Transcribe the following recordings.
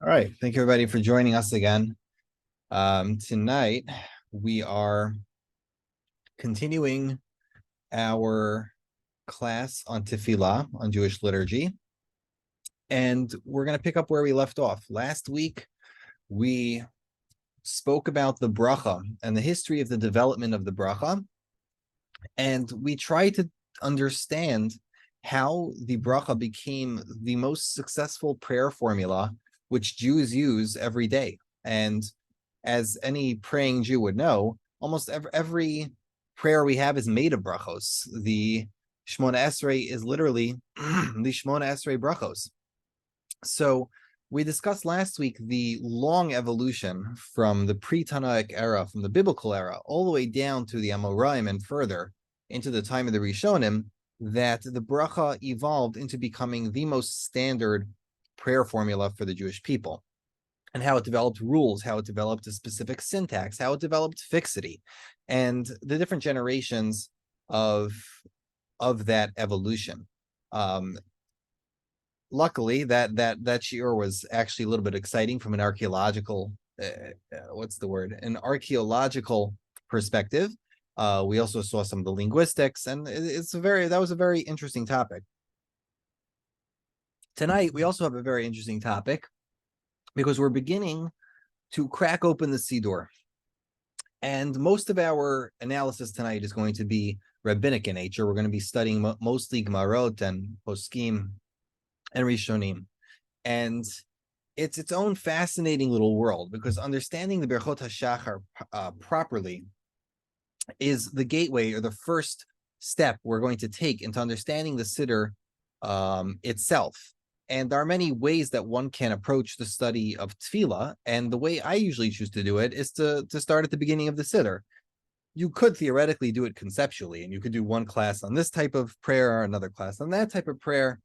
All right. Thank you, everybody, for joining us again. Tonight, we are continuing our class on Tefillah, on Jewish liturgy. And we're going to pick up where we left off. Last week, we spoke about the bracha and the history of the development of the bracha. And we tried to understand how the bracha became the most successful prayer formula which Jews use every day. And as any praying Jew would know, almost every prayer we have is made of brachos. The Shmona Esrei is literally the Shmona Esrei brachos. So we discussed last week the long evolution from the pre-Tanaic era, from the biblical era, all the way down to the Amoraim and further into the time of the Rishonim, that the bracha evolved into becoming the most standard prayer formula for the Jewish people, and how it developed rules, how it developed a specific syntax, how it developed fixity, and the different generations of that evolution. Luckily, that shiur was actually a little bit exciting from an archaeological, an archaeological perspective. We also saw some of the linguistics, and that was a very interesting topic. Tonight, we also have a very interesting topic because we're beginning to crack open the Siddur. And most of our analysis tonight is going to be rabbinic in nature. We're going to be studying mostly Gemarot and Poskim and Rishonim. And it's its own fascinating little world, because understanding the Birchot HaShachar properly is the gateway, or the first step we're going to take into understanding the Siddur itself. And there are many ways that one can approach the study of Tefillah, and the way I usually choose to do it is to start at the beginning of the Siddur. You could theoretically do it conceptually, and you could do one class on this type of prayer, another class on that type of prayer.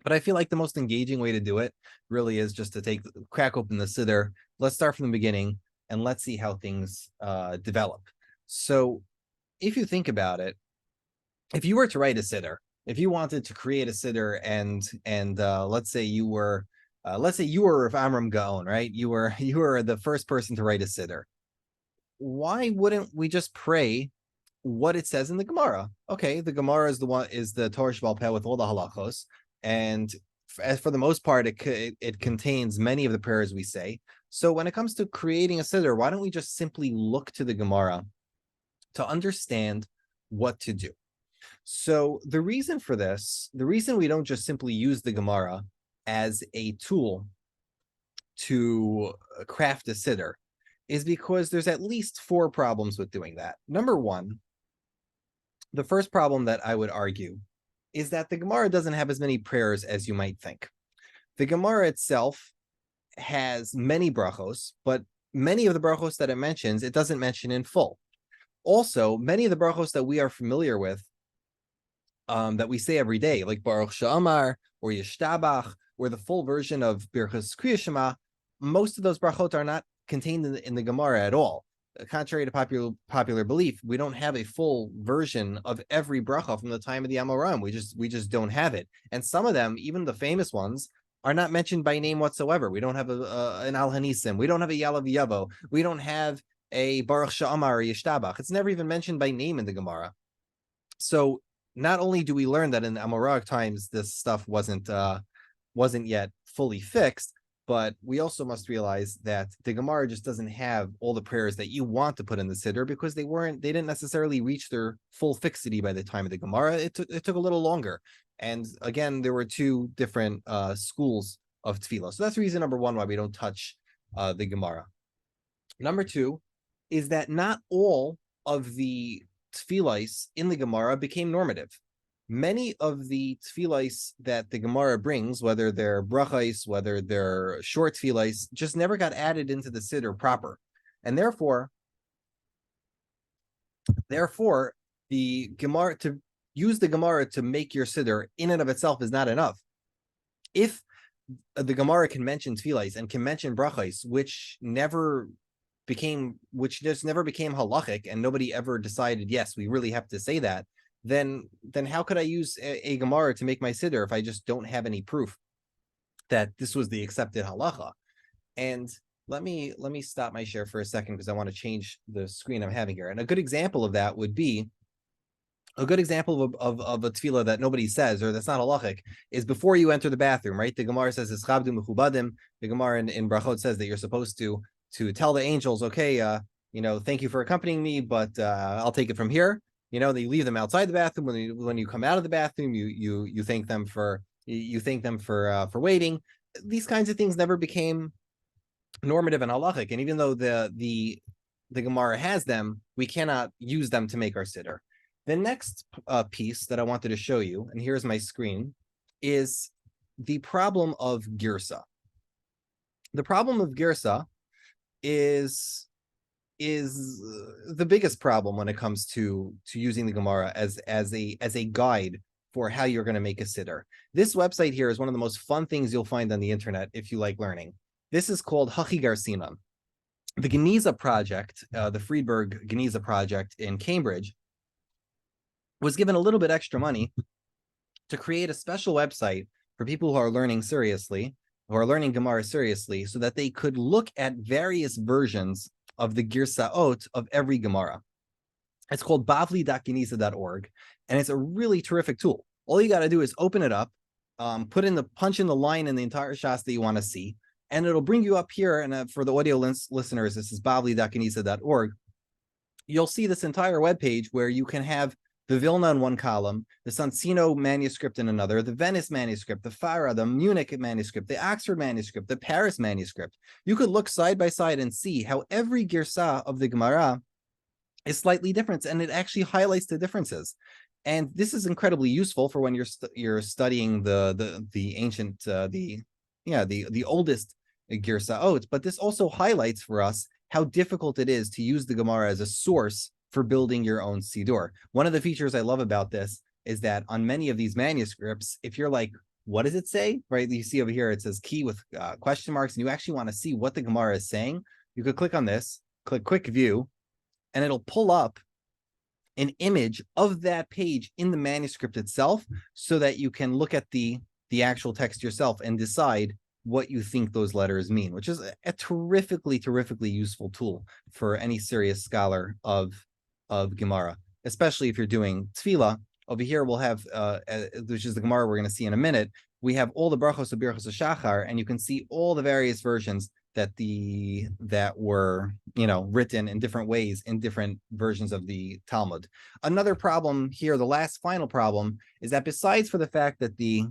But I feel like the most engaging way to do it really is just to crack open the Siddur. Let's start from the beginning, and let's see how things develop. So if you think about it, if you were to write a Siddur, if you wanted to create a Siddur, and let's say you were Rav Amram Gaon, right? You were the first person to write a Siddur. Why wouldn't we just pray what it says in the Gemara? Okay, the Gemara is the Torah Sheba'al Peh with all the halachos, and for the most part, it contains many of the prayers we say. So when it comes to creating a Siddur, why don't we just simply look to the Gemara to understand what to do? So the reason for this, the reason we don't just simply use the Gemara as a tool to craft a Siddur, is because there's at least 4 problems with doing that. Number one, the first problem that I would argue is that the Gemara doesn't have as many prayers as you might think. The Gemara itself has many brachos, but many of the brachos that it mentions, it doesn't mention in full. Also, many of the brachos that we are familiar with, that we say every day, like Baruch She'amar or Yishtabach, or the full version of Birchos Kriya Shema, most of those brachot are not contained in the Gemara at all. Contrary to popular belief, we don't have a full version of every bracha from the time of the Amoraim. We just don't have it. And some of them, even the famous ones, are not mentioned by name whatsoever. We don't have an Al Hanisim. We don't have a Yalav Yavo. We don't have a Baruch She'amar or Yishtabach. It's never even mentioned by name in the Gemara. So not only do we learn that in the Amoraic times this stuff wasn't yet fully fixed, but we also must realize that the Gemara just doesn't have all the prayers that you want to put in the Siddur, because they didn't necessarily reach their full fixity by the time of the Gemara. It took a little longer. And again, there were 2 different schools of Tefillah. So that's reason number one why we don't touch the Gemara. Number 2 is that not all of the tefillahs in the Gemara became normative. Many of the tefillahs that the Gemara brings, whether they're brachais, whether they're short tefillahs, just never got added into the Siddur proper. And therefore, the Gemara, to use the Gemara to make your Siddur in and of itself is not enough. If the Gemara can mention tefillahs and can mention brachais, which just never became halachic, and nobody ever decided, yes, we really have to say that, then how could I use a Gemara to make my Siddur if I just don't have any proof that this was the accepted halacha? And let me stop my share for a second because I want to change the screen I'm having here. And a good example of that would be a good example of a tefillah that nobody says, or that's not halachic, is before you enter the bathroom, right? The Gemara says, "Eschabdu mechubadim." The Gemara in Birchot says that you're supposed to tell the angels, okay, thank you for accompanying me, but I'll take it from here. That you leave them outside the bathroom. When you come out of the bathroom, you thank them for for waiting. These kinds of things never became normative and halachic, and even though the Gemara has them, we cannot use them to make our siddur. The next piece that I wanted to show you, and here's my screen, is the problem of girsa. The problem of girsa is the biggest problem when it comes to using the Gemara as a guide for how you're going to make a siddur. This website here is one of the most fun things you'll find on the internet if you like learning. This is called Hachi Garsina. The Geniza project, the Friedberg Geniza project in Cambridge, was given a little bit extra money to create a special website for people who are learning seriously, who are learning Gemara seriously, so that they could look at various versions of the Girsaot of every Gemara. It's called bavli.geniza.org, and it's a really terrific tool. All you got to do is open it up, punch in the line in the entire shas that you want to see, and it'll bring you up here. And for the audio listeners, this is bavli.geniza.org. You'll see this entire webpage where you can have the Vilna in one column, the Sansino manuscript in another, the Venice manuscript, the Farah, the Munich manuscript, the Oxford manuscript, the Paris manuscript. You could look side by side and see how every girsa of the Gemara is slightly different, and it actually highlights the differences. And this is incredibly useful for when you're studying the ancient the oldest girsaot. But this also highlights for us how difficult it is to use the Gemara as a source for building your own Siddur. One of the features I love about this is that on many of these manuscripts, if you're like, what does it say? Right? You see over here, it says key with question marks, and you actually want to see what the Gemara is saying. You could click on this, click quick view, and it'll pull up an image of that page in the manuscript itself so that you can look at the actual text yourself and decide what you think those letters mean, which is a terrifically useful tool for any serious scholar of Gemara, especially if you're doing tefillah. Over here, we'll have, which is the Gemara we're going to see in a minute, we have all the brachos of Birchot HaShachar, and you can see all the various versions that were written in different ways in different versions of the Talmud. Another problem here, the last final problem, is that besides for the fact that the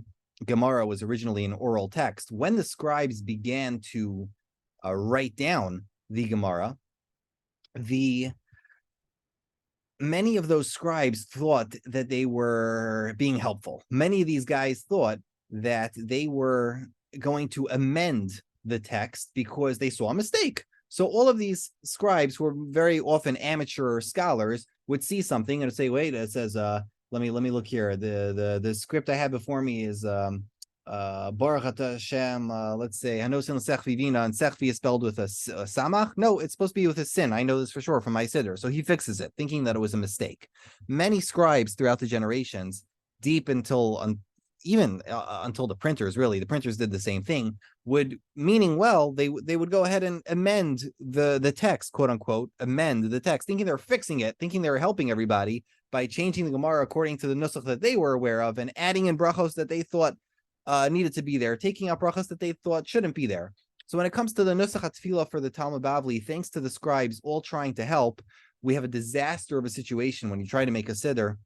Gemara was originally an oral text, when the scribes began to write down the Gemara, many of those scribes thought that they were being helpful. Many of these guys thought that they were going to amend the text because they saw a mistake. So all of these scribes, who were very often amateur scholars, would see something and say, wait, it says, let me look here. The script I have before me is Baruch Hashem, let's say, Hanosin Sechvi Vina, and Sechvi is spelled with a samach. No, it's supposed to be with a sin. I know this for sure from my siddur. So he fixes it, thinking that it was a mistake. Many scribes throughout the generations, deep until until the printers, really, the printers did the same thing, meaning well, they would go ahead and amend the text, quote unquote, amend the text, thinking they're fixing it, thinking they were helping everybody by changing the Gemara according to the nusach that they were aware of and adding in brachos that they thought needed to be there, taking out brachos that they thought shouldn't be there. So when it comes to the nusach tefillah for the Talmud Bavli, thanks to the scribes all trying to help, we have a disaster of a situation when you try to make a siddur,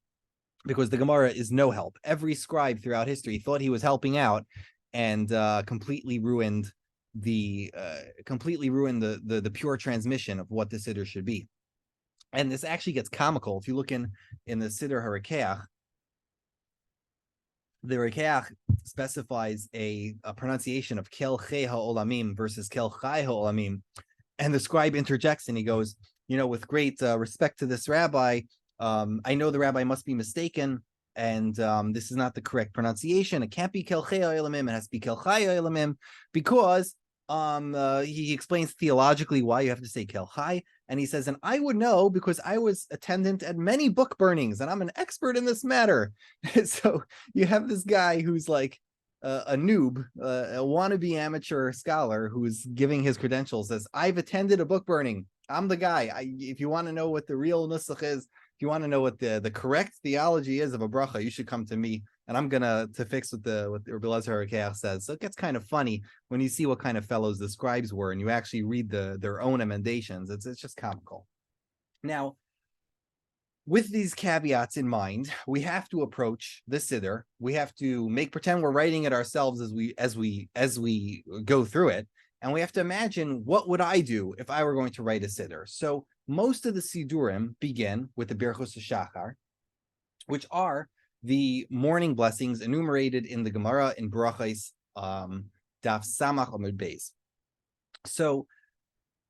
because the Gemara is no help. Every scribe throughout history thought he was helping out, and completely ruined the pure transmission of what the siddur should be. And this actually gets comical if you look in the Siddur HaRekeach. The Rekeach specifies a pronunciation of Kel Chei HaOlamim versus Kel Chai HaOlamim, and the scribe interjects and he goes, with great respect to this rabbi, I know the rabbi must be mistaken, and this is not the correct pronunciation. It can't be Kel Chei HaOlamim, it has to be Kel Chai HaOlamim, because he explains theologically why you have to say Kel Chai, and he says, and I would know because I was attendant at many book burnings, and I'm an expert in this matter. So you have this guy who's like, a noob, a wannabe amateur scholar who's giving his credentials, says, I've attended a book burning. I'm the guy. If you want to know what the real nusach is, if you want to know what the correct theology is of a bracha, you should come to me, and I'm gonna to fix what Rabbi Elazar HaKeach says. So it gets kind of funny when you see what kind of fellows the scribes were, and you actually read their own emendations. It's just comical. Now, with these caveats in mind, we have to approach the Siddur. We have to pretend we're writing it ourselves as we go through it, and we have to imagine, what would I do if I were going to write a Siddur? So most of the Siddurim begin with the Birchot HaShachar, which are the morning blessings enumerated in the Gemara in Brachos, Daf Samach Amud Beis. So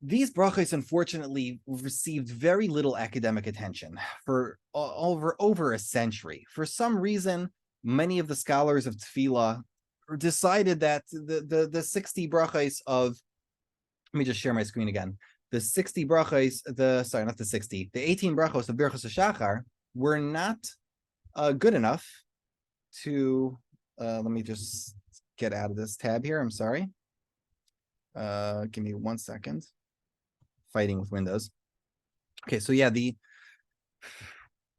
these brachos, unfortunately, received very little academic attention for over a century. For some reason, many of the scholars of Tefillah decided that the 60 brachos of, let me just share my screen again. The 60 brachos, the 18 brachos of Birchot HaShachar were not good enough to, let me just get out of this tab here. I'm sorry. Give me 1 second. Fighting with Windows. Okay, so yeah,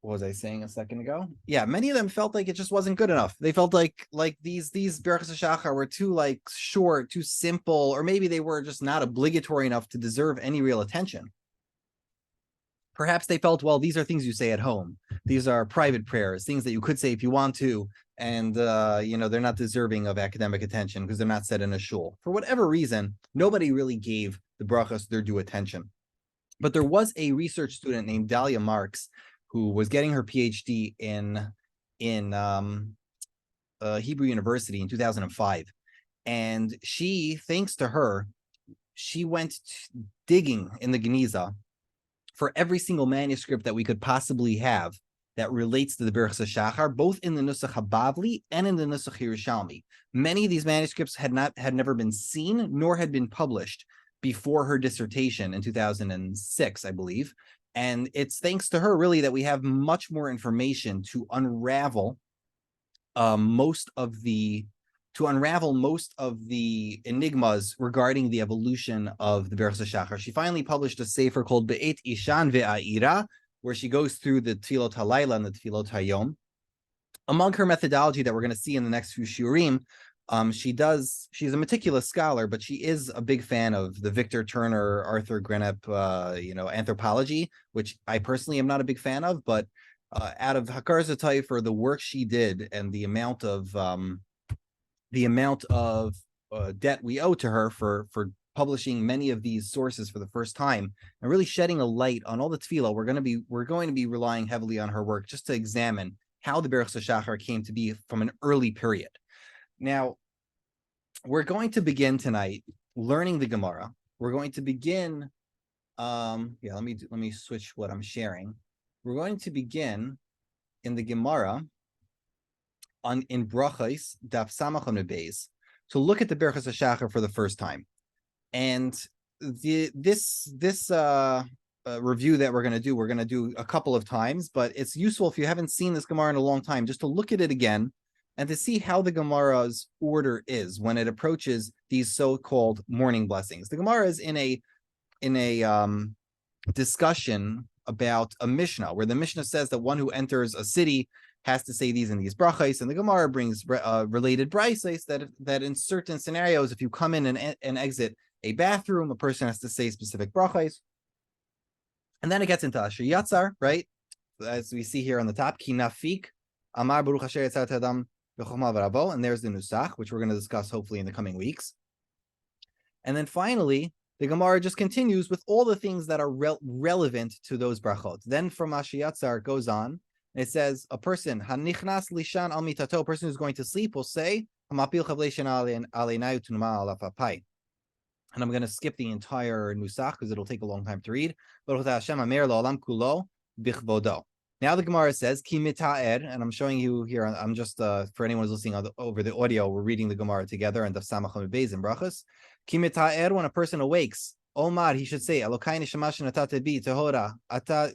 what was I saying a second ago? Yeah, many of them felt like it just wasn't good enough. They felt like these Birchot HaShachar were too short, too simple, or maybe they were just not obligatory enough to deserve any real attention. Perhaps they felt, well, these are things you say at home. These are private prayers, things that you could say if you want to, and they're not deserving of academic attention because they're not said in a shul. For whatever reason, nobody really gave the brachos their due attention. But there was a research student named Dahlia Marks who was getting her PhD in Hebrew University in 2005. And she, thanks to her, she went digging in the Geniza for every single manuscript that we could possibly have that relates to the Birchot HaShachar, both in the Nusach HaBavli and in the Nusach Yerushalmi. Many of these manuscripts had never been seen nor had been published before her dissertation in 2006, I believe. And it's thanks to her, really, that we have much more information to unravel most of the enigmas regarding the evolution of the Birchot HaShachar. She finally published a sefer called Be'et Ishan Ve'a'ira, where she goes through the Tefillot HaLayla and the Tefillot HaYom. Among her methodology that we're going to see in the next few shiurim, she's a meticulous scholar, but she is a big fan of the Victor Turner, Arthur Grennep, anthropology, which I personally am not a big fan of, but out of Hakar Zatay, for the work she did and the amount of debt we owe to her for publishing many of these sources for the first time and really shedding a light on all the tefillah, we're going to be relying heavily on her work just to examine how the Birchot HaShachar came to be from an early period. Now, we're going to begin tonight learning the Gemara. We're going to begin. Let me switch what I'm sharing. We're going to begin in the Gemara in Brachos Daf Samach Amud Beis to look at the Birchot HaShachar for the first time. And this review that we're going to do a couple of times, but it's useful if you haven't seen this Gemara in a long time, just to look at it again and to see how the Gemara's order is when it approaches these so-called morning blessings. The Gemara is in a discussion about a Mishnah, where the Mishnah says that one who enters a city has to say these and these brachos, and the Gemara brings related brachos that in certain scenarios, if you come in and exit a bathroom, a person has to say specific brachos. And then it gets into Asher Yatzar, right? As we see here on the top, Ki Nafik, Amar Baruch Asher Yatzar Adam B'Chokhmah V'Ravo, and there's the Nusach, which we're going to discuss hopefully in the coming weeks. And then finally, the Gemara just continues with all the things that are relevant to those brachot. Then from Asher Yatzar it goes on, and it says a person, Hanichnas Lishan Al Mitato, a person who's going to sleep will say, Hamapil Chavlei Shana Aleinai Utunma Al Afapai. And I'm going to skip the entire Nusach because it'll take a long time to read. Now the Gemara says, Ki mita'er, and I'm showing you here, I'm just, for anyone who's listening over the audio, we're reading the Gemara together and the Samach Amud Beis and Brachos. Ki mita'er, when a person awakes, Omar, he should say, Elokai neshama shenatata bi tehora, ata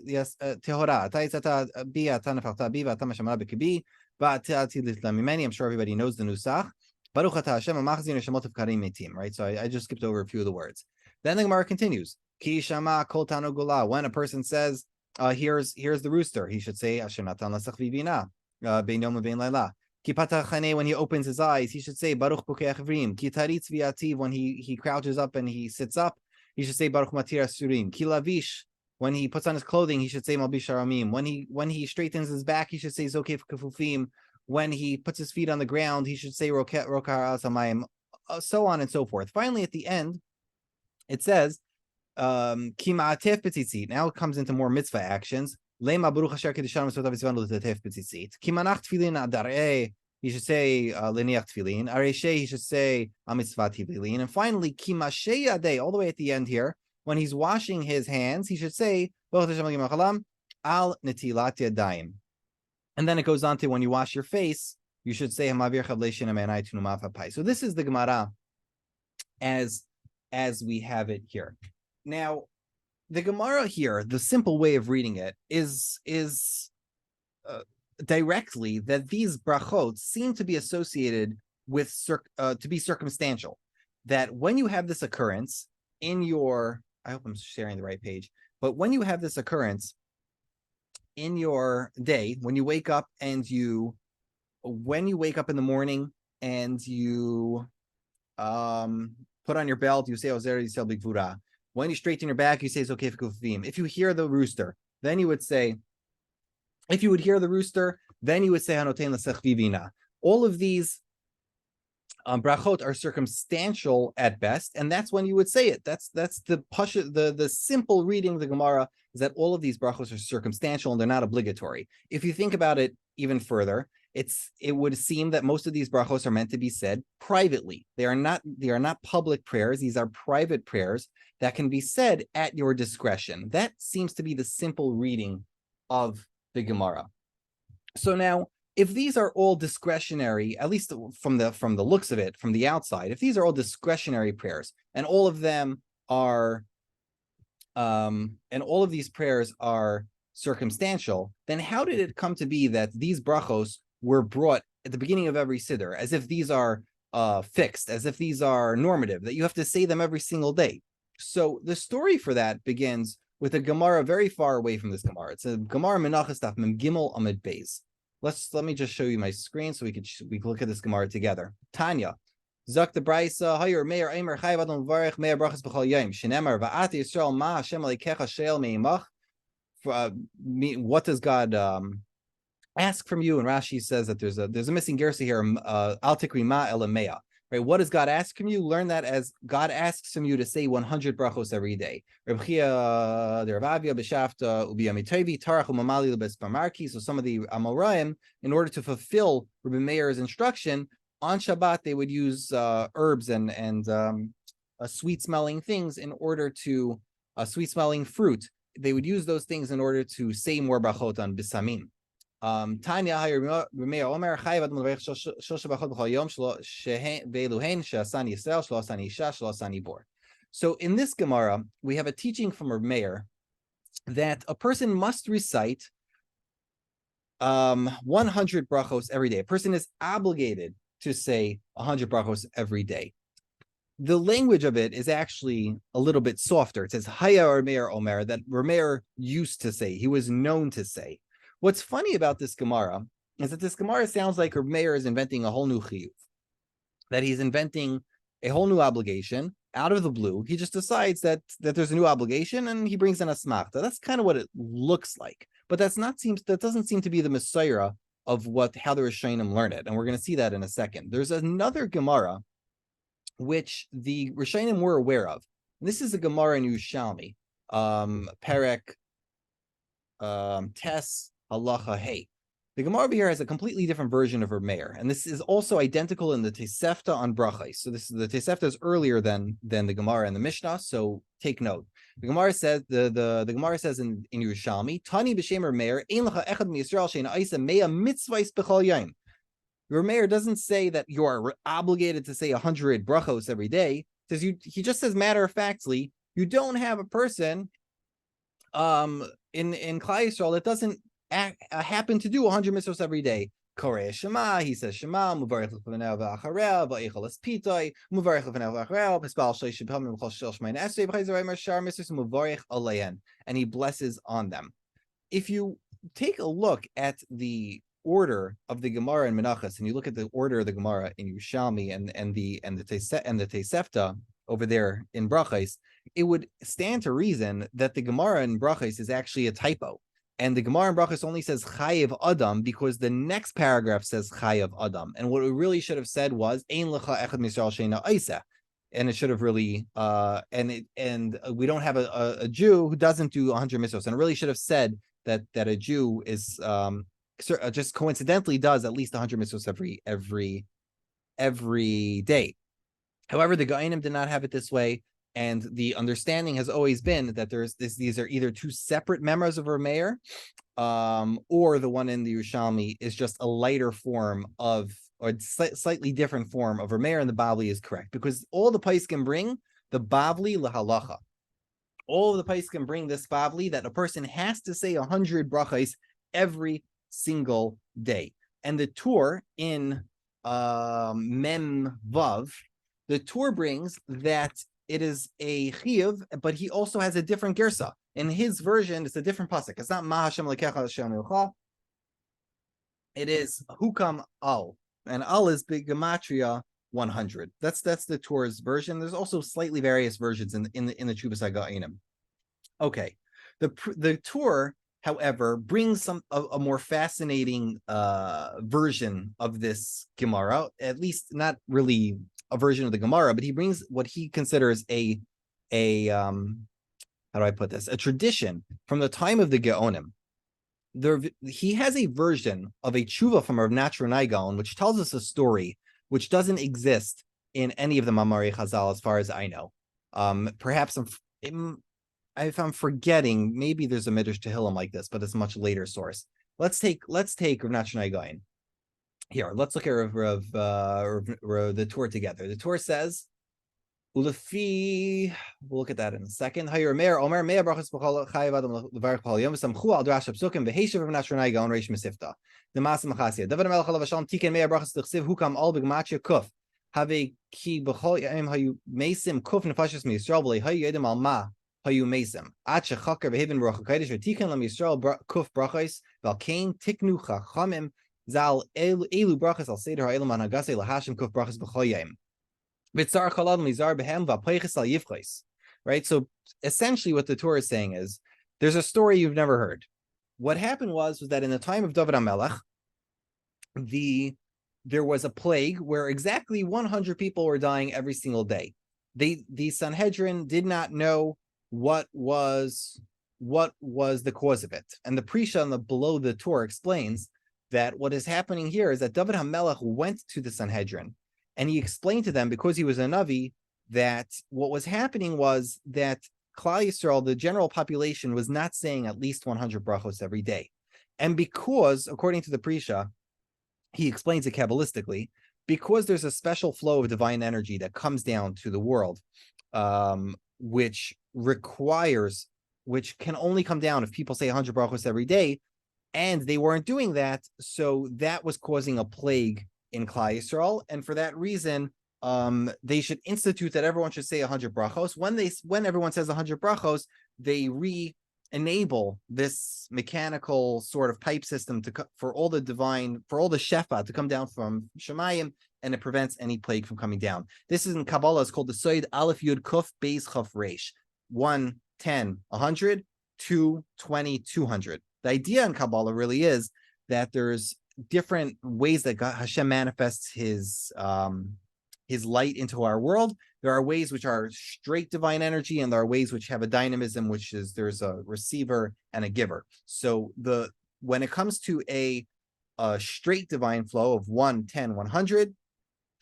tehora, ata yitzata bi, ata nefachta bi, ata mashamara b'kibi, va'ata ati litla mimeni. I'm sure everybody knows the Nusach. Baruch atah Hashem hamachzir neshamot v'karim metim. Right. So I just skipped over a few of the words. Then the Gemara continues. Ki shama kol tanu gula. When a person says, here's the rooster, he should say Asher natan lasach vivina bein yom u'bein laila. Ki patach chaneh, when he opens his eyes, he should say Baruch bukei achivrim. Ki taritz v'yativ, when he crouches up and he sits up, he should say Baruch matir asurim. Ki lavish, when he puts on his clothing, he should say Malbish Aramim. When he straightens his back, he should say Zokef Kefufim. When he puts his feet on the ground, he should say Rokar Asamayim, so on and so forth. Finally, at the end, it says Kima'atef B'tzitzit. Now it comes into more mitzvah actions. Lema Baruch Asher Kedishanu Sotav Yitzvanu L'Tatef B'tzitzit. Kimanach Tefillin Adareh, he should say Leniach Tefillin. Areshe, he should say Amitzvat Tefillin. And finally, Kimashei Yadei, all the way at the end here, when he's washing his hands, he should say Al Netilat Yadayim. And then it goes on to when you wash your face, you should say Hamavir Chavleishin Amanai Tunumafapai. So this is the Gemara as we have it here. Now, the Gemara here, the simple way of reading it is directly that these brachot seem to be associated with to be circumstantial. That when you have this occurrence in your, I hope I'm sharing the right page, but when you have this occurrence in your day, when you wake up in the morning and you put on your belt, you say Ozer Yisrael B'Gvura. When you straighten your back, you say Zokef Kufim. If you hear the rooster, then you would say, Hanotein L'Sech Vivina. All of these brachot are circumstantial at best, and that's when you would say it. That's the pasha, the simple reading of the Gemara is that all of these brachos are circumstantial and they're not obligatory. If you think about it even further, it would seem that most of these brachos are meant to be said privately. They are not public prayers. These are private prayers that can be said at your discretion. That seems to be the simple reading of the Gemara. So now, if these are all discretionary, at least from the looks of it, from the outside, if these are all discretionary prayers, and all of them are, and all of these prayers are circumstantial, then how did it come to be that these brachos were brought at the beginning of every Siddur, as if these are fixed, as if these are normative, that you have to say them every single day? So the story for that begins with a Gemara very far away from this Gemara. It's a Gemara Menachos Daf Mem Gimel Amud Beis. Let me just show you my screen so we can look at this Gemara together. Tanya, Zak the Brisa, Hayur Meir Eimer Chayv Adon Varech Meir Brachas B'Chol Yom Shenemar Va'at Yisrael Ma Hashem Aleikecha Sheil Meimach. What does God ask from you? And Rashi says that there's a missing gersa here. Al Tikri Ma Elamea. Right? What does God ask from you? Learn that as God asks from you to say 100 brachos every day. So some of the Amoraim, in order to fulfill Rabbi Meir's instruction, on Shabbat they would use herbs and sweet-smelling things in order to sweet-smelling fruit. They would use those things in order to say more brachot on bisamim. Tanya Omer Chayvad Shosha Bachot B'Chol Yom Ve'eluhen She'asani Yisrael Shlo Isha Shlo Bor. So in this Gemara, we have a teaching from Reb Meir that a person must recite 100 brachos every day. A person is obligated to say 100 brachos every day. The language of it is actually a little bit softer. It says Haya Reb Meir Omer, that Reb Meir used to say, he was known to say. What's funny about this Gemara is that this Gemara sounds like Reb Meir is inventing a whole new chiyuv, that he's inventing a whole new obligation out of the blue. He just decides that there's a new obligation and he brings in a smachta. That's kind of what it looks like, but that doesn't seem to be the Messiah of how the Rishonim learn it, and we're going to see that in a second. There's another Gemara which the Rishonim were aware of. And this is a Gemara in Yerushalmi, Perek Tes Halacha Hey. The Gemara over here has a completely different version of Reb Meir, and this is also identical in the Tosefta on brachos. So the Tosefta is earlier than the Gemara and the Mishnah. So take note. The Gemara says the Gemara says in Yerushalmi, Tani b'shem Reb Meir ein lecha echad miYisrael she'eina oisa mea mitzvahs b'chol yom. Reb Meir doesn't say that you are obligated to say 100 brachos every day. He just says matter of factly, you don't have a person in Klal Yisrael that doesn't happen to do 100 mitzvos every day. Korei Shema, he says Shema, Muvarech L'Fanav V'Acharel, V'Eichel Espitoi, Muvarech L'Fanav V'Acharel, Pispal Shleish Shepam V'Chol Shel Shemayin Esrei B'Chayzorei Mashar Mitzvos Muvarech Alein, and he blesses on them. If you take a look at the order of the Gemara in Menachos, and you look at the order of the Gemara in Yerushalmi and the Tosefta over there in Brachos, it would stand to reason that the Gemara in Brachos is actually a typo. And the Gemara in Brachos only says Chayev Adam because the next paragraph says Chayev Adam. And what it really should have said was Ein Lecha Echad Misrael Sheina Oiseh. And it should have really and we don't have a Jew who doesn't do 100 mitzvos. And it really should have said that a Jew is just coincidentally does at least 100 mitzvos every day. However, the Gaonim did not have it this way. And the understanding has always been that these are either two separate members of Rameir, or the one in the Yerushalmi is just a lighter form of, or slightly different form of Rameir, and the Bavli is correct. Because all the Paiskim bring the Bavli lahalacha. All of the Paiskim bring this Bavli that a person has to say 100 brachos every single day. And the Tur in Mem Vav, the Tur brings that it is a chiyuv, but he also has a different gersa. In his version, it's a different pasuk. It's not Ma Hashem Lekecha Hashem Yocha. It is Hukam Al, and Al is big gematria 100. That's the Torah's version. There's also slightly various versions in the Chuvas HaGa'inim. Okay, the Torah, however, brings a more fascinating version of this Gemara. At least not really a version of the Gemara, but he brings what he considers a how do I put this? A tradition from the time of the Geonim. He has a version of a tshuva from Rav Netilat Yadayim, which tells us a story which doesn't exist in any of the Mamarei Chazal, as far as I know. Perhaps if I'm forgetting, maybe there's a Midrash Tehillim like this, but it's a much later source. Let's take Rav Netilat Yadayim. Here, let's look at the Torah together. The Torah says, Ulefi, we'll look at that in a second. Hayer Meir, Omer Meir brachos b'chol chayav adam levarich b'chol yom v'samchu al drash psukim v'heishav Rav Netilat Yadayim reish mesifta. The Maaseh Machasia. David Melech alav Hashem tiken Meir brachos l'chsiv hukam al b'gematria kuf. Have ki b'chol yom hayu mesim kuf nefashos miyisrael v'lei hayu yedim al ma hayu mesim. Ad shechakar v'hivin baruch HaKodesh v'tiken lam Yisrael kuf brachos v'alkein tiknu chachamim Zal elu brachas al seder ha'elam anagase lahashim kuf brachas b'choyim. V'tzar chalad mizar behem v'apeiches al yivchos. Right. So essentially, what the Torah is saying is, there's a story you've never heard. What happened was that in the time of David HaMelech, there was a plague where exactly 100 people were dying every single day. The Sanhedrin did not know what was the cause of it, and the Prisha below the Torah explains that what is happening here is that David HaMelech went to the Sanhedrin and he explained to them, because he was a Navi, that what was happening was that Klal Yisrael, the general population, was not saying at least 100 brachos every day. And because, according to the Prisha, he explains it Kabbalistically, because there's a special flow of divine energy that comes down to the world, which can only come down if people say 100 brachos every day, and they weren't doing that, so that was causing a plague in Klal Yisrael, and for that reason, they should institute that everyone should say 100 brachos. When everyone says 100 brachos, they re-enable this mechanical sort of pipe system for all the shefa to come down from Shemayim, and it prevents any plague from coming down. This is in Kabbalah. It's called the Soid Aleph Yud Kuf Beis Chaf Reish. 1, 10, 100, 2, 20, 200. The idea in Kabbalah really is that there's different ways that Hashem manifests his light into our world. There are ways which are straight divine energy, and there are ways which have a dynamism, which is there's a receiver and a giver. So when it comes to a straight divine flow of 1, 10, 100,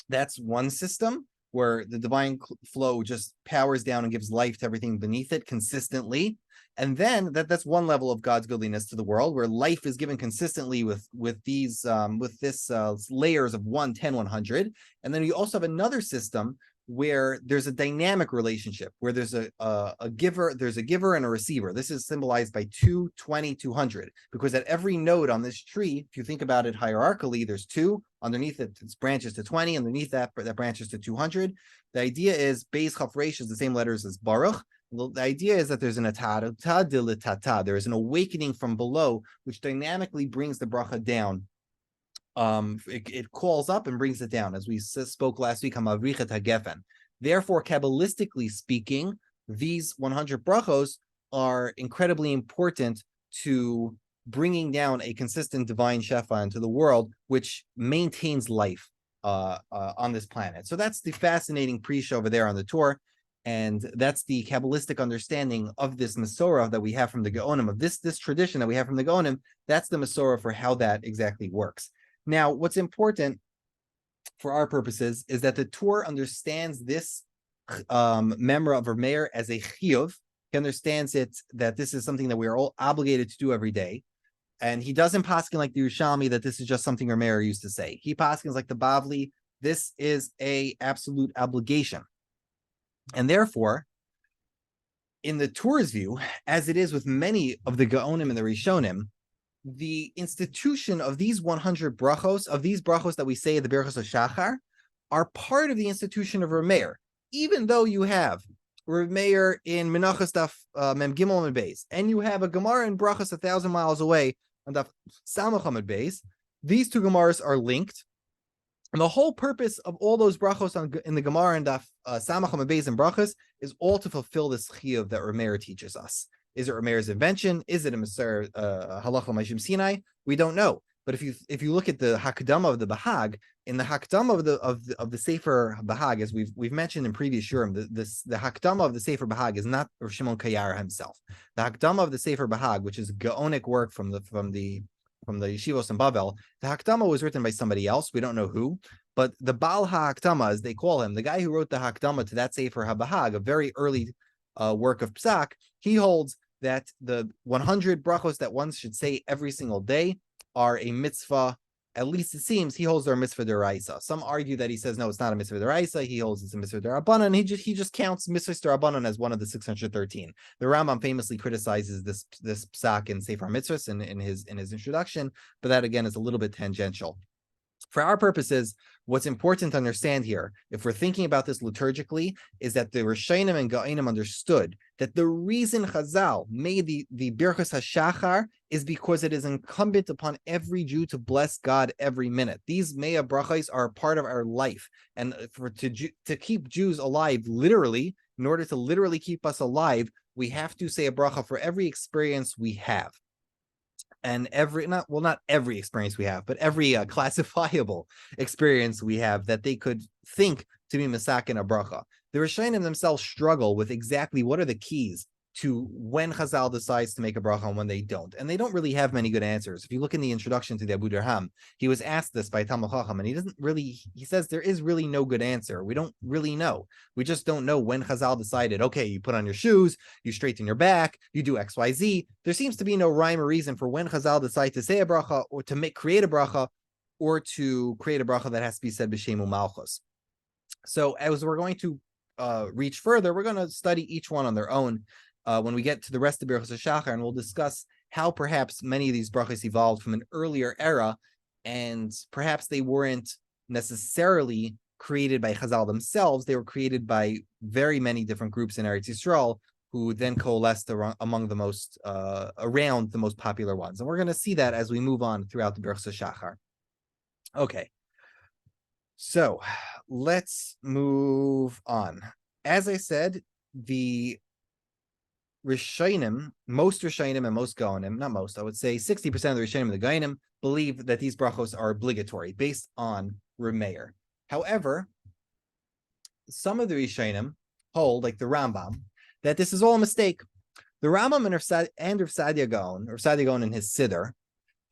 that's one system where the divine flow just powers down and gives life to everything beneath it consistently. And then that's one level of God's goodliness to the world, where life is given consistently with these layers of 1, 10, 100. And then you also have another system where there's a dynamic relationship, where there's a giver, there's a giver and a receiver. This is symbolized by 2, 20, 200, because at every node on this tree, if you think about it hierarchically, there's 2, underneath it, it's branches to 20, underneath that branches to 200. The idea is Beis Chaf Reish is the same letters as Baruch. The idea is that there's an atad, there is an awakening from below, which dynamically brings the bracha down. It calls up and brings it down, as we spoke last week. Therefore, Kabbalistically speaking, these 100 brachos are incredibly important to bringing down a consistent divine shefa into the world, which maintains life on this planet. So that's the fascinating pre-show over there on the tour, and that's the Kabbalistic understanding of this Masorah that we have from the Gaonim, of this tradition that we have from the Gaonim. That's the Masorah for how that exactly works. Now, what's important for our purposes is that the Torah understands this memra of Meir as a chiyuv. He understands it, that this is something that we are all obligated to do every day. And he doesn't paskin like the Yerushalmi that this is just something Meir used to say. He paskins like the Bavli. This is a absolute obligation. And therefore, in the Torah's view, as it is with many of the Gaonim and the Rishonim, the institution of these 100 brachos, of these brachos that we say at the Birchot HaShachar, are part of the institution of Rav Meir. Even though you have Rav Meir in Menachos Daf Mem Gimel Amud Beis, and you have a Gemara in Brachos 1,000 miles away on Daf Samach Amud Beis, these two Gemaras are linked. And the whole purpose of all those brachos in the Gemara and Daf Samach Amud Beis and Brachos is all to fulfill this chiyuv that Rav Meir teaches us. Is it Rav Meir's invention? Is it a Maser Halacha Ma'ashim Sinai? We don't know. But if you look at the Hakdama of the Bahag, in the Hakdama of the Sefer Bahag, as we've mentioned in previous shurim, the Hakdama of the Sefer Bahag is not Rav Shimon Kayar himself. The Hakdama of the Sefer Bahag, which is Gaonic work from the Yeshivos and Bavel, the Hakdama was written by somebody else. We don't know who, but the Baal HaHakdama, as they call him, the guy who wrote the Hakdama to that Sefer HaBahag, a very early work of Psak, he holds that the 100 brachos that one should say every single day are a mitzvah. At least it seems he holds they're a mitzvah deraisa. Some argue that he says no, it's not a mitzvah deraisa. He holds it's a mitzvah derabanan. He just counts mitzvah derabanan as one of the 613. The Rambam famously criticizes this psak in Sefer Mitzvahs in his introduction, but that again is a little bit tangential. For our purposes, what's important to understand here, if we're thinking about this liturgically, is that the Rishonim and Gaonim understood that the reason Chazal made the Birchot HaShachar is because it is incumbent upon every Jew to bless God every minute. These Mea Brachos are a part of our life, and to keep Jews alive, literally, in order to literally keep us alive, we have to say a bracha for every experience we have. And not every experience we have, but every classifiable experience we have that they could think to be masakin a bracha. The Rishonim themselves struggle with exactly what are the keys to when Chazal decides to make a bracha and when they don't. And they don't really have many good answers. If you look in the introduction to the Abu Dirham, he was asked this by Talmud Chacham, and he says there is really no good answer. We don't really know. We just don't know when Chazal decided, okay, you put on your shoes, you straighten your back, you do X, Y, Z. There seems to be no rhyme or reason for when Chazal decide to say a bracha or to create a bracha or to create a bracha that has to be said b'Shemu Malchus. So as we're going to reach further, we're going to study each one on their own. When we get to the rest of Birchot HaShachar, and we'll discuss how perhaps many of these brachos evolved from an earlier era, and perhaps they weren't necessarily created by Chazal themselves. They were created by very many different groups in Eretz Yisrael who then coalesced around the most popular ones. And we're going to see that as we move on throughout the Birchot HaShachar. Okay, so let's move on. As I said, the Rishonim, most Rishonim and most Gaonim, not most, I would say 60% of the Rishonim and the Gaonim believe that these brachos are obligatory based on Rav Meir. However, some of the Rishonim hold, like the Rambam, that this is all a mistake. The Rambam and Rav Sadia Gaon in his Siddur,